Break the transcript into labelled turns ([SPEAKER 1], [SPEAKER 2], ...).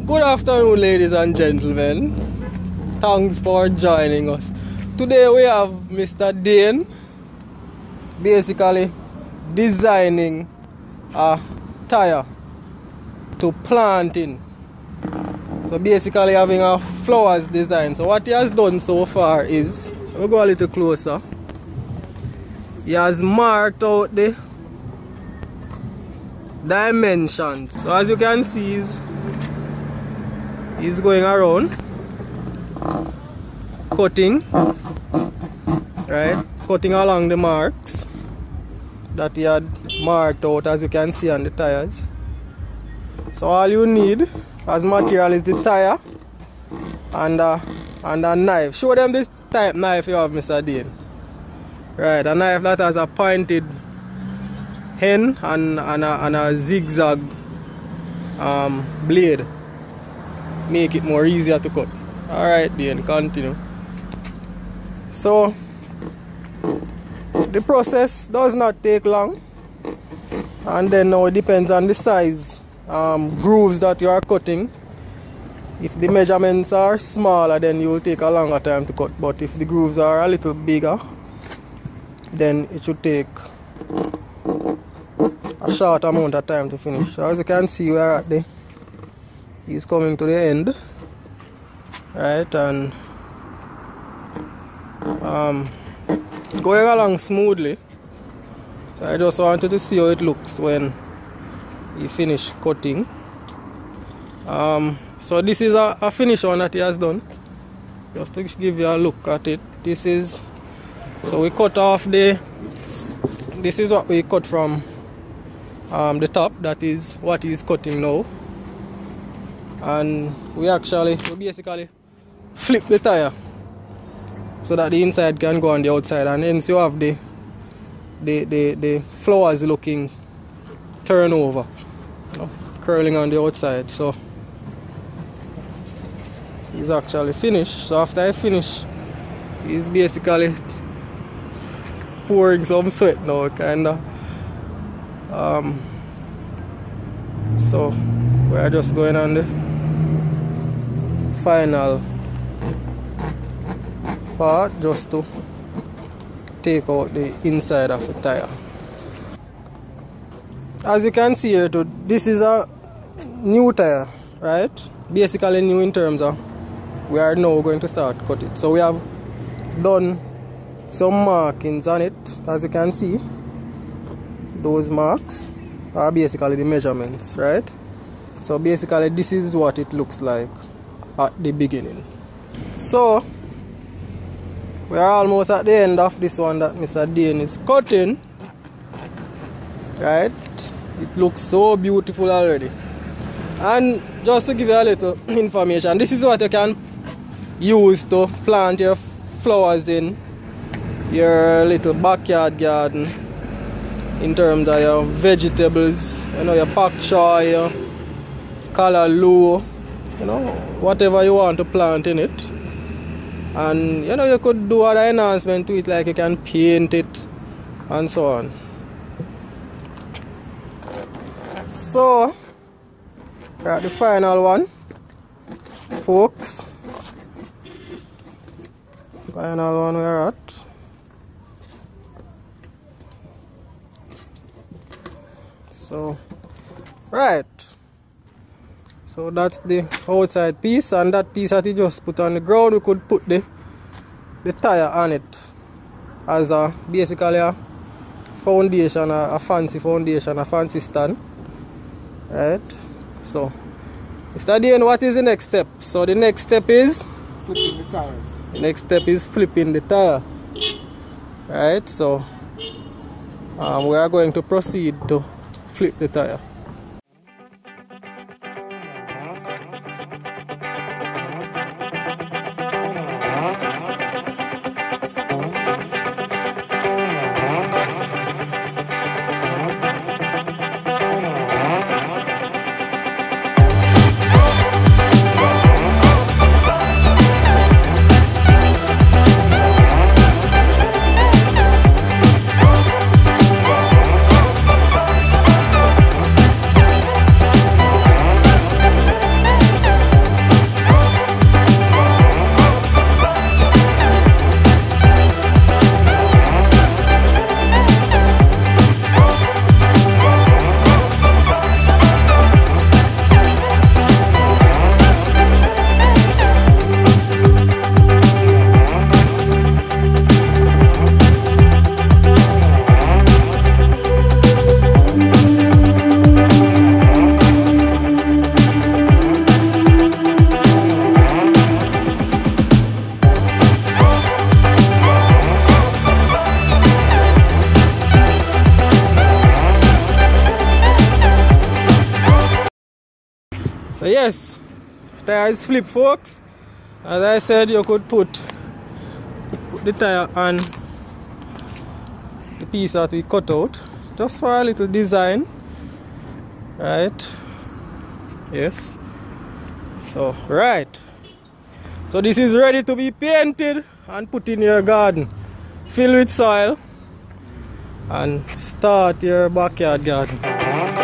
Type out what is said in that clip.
[SPEAKER 1] Good afternoon, ladies and gentlemen. Thanks for joining us. Today we have Mr. Dane basically designing a tire to plant in. So basically having a flowers design. So what he has done so far is, we'll go a little closer. He has marked out the dimensions. So as you can see, he's going around cutting, right? Cutting along the marks that he had marked out, as you can see on the tires. So all you need as material is the tire and a knife. Show them this type knife you have, Mr. Dane. Right, a knife that has a pointed end and a zigzag blade. Make it more easier to cut. Alright, Dane, continue. So the process does not take long, and then now it depends on the size grooves that you are cutting. If the measurements are smaller, then you will take a longer time to cut, but if the grooves are a little bigger, then it should take a short amount of time to finish. So as you can see, we are at the, he's coming to the end, right, and going along smoothly. So I just wanted to see how it looks when he finished cutting. So this is a finished one that he has done. Just to give you a look at it. This is, so we cut off the, this is what we cut from the top. That is what he's cutting now. And we basically flip the tire so that the inside can go on the outside, and hence you have the flowers looking turnover, you know, curling on the outside. So he's actually finished. So after I finish, he's basically pouring some sweat now, kinda. So we're just going on the final part just to take out the inside of the tire. As you can see here, this is a new tire, right? Basically new in terms of we are now going to start cutting. So we have done some markings on it. As you can see, those marks are basically the measurements, right? So basically this is what it looks like at the beginning. So we are almost at the end of this one that Mr. Dane is cutting, right? It looks so beautiful already. And just to give you a little information, this is what you can use to plant your flowers in your little backyard garden, in terms of your vegetables, you know, your pak choy, your callaloo, you know, whatever you want to plant in it. And you know, you could do other enhancement to it, like you can paint it and so on. So we're at the final one, folks. Final one we're at. So right, so that's the outside piece, and that piece that you just put on the ground, we could put the tire on it as a basically a foundation, a fancy foundation, a fancy stand, right? So Mr. Dane, what is the next step? So the next step is
[SPEAKER 2] flipping the tires.
[SPEAKER 1] The next step is flipping the tire, right? So we are going to proceed to flip the tire. yes, tire is flip forks. As I said, you could put the tire on the piece that we cut out, just for a little design, right? Yes. So right, so this is ready to be painted and put in your garden. Fill with soil and start your backyard garden.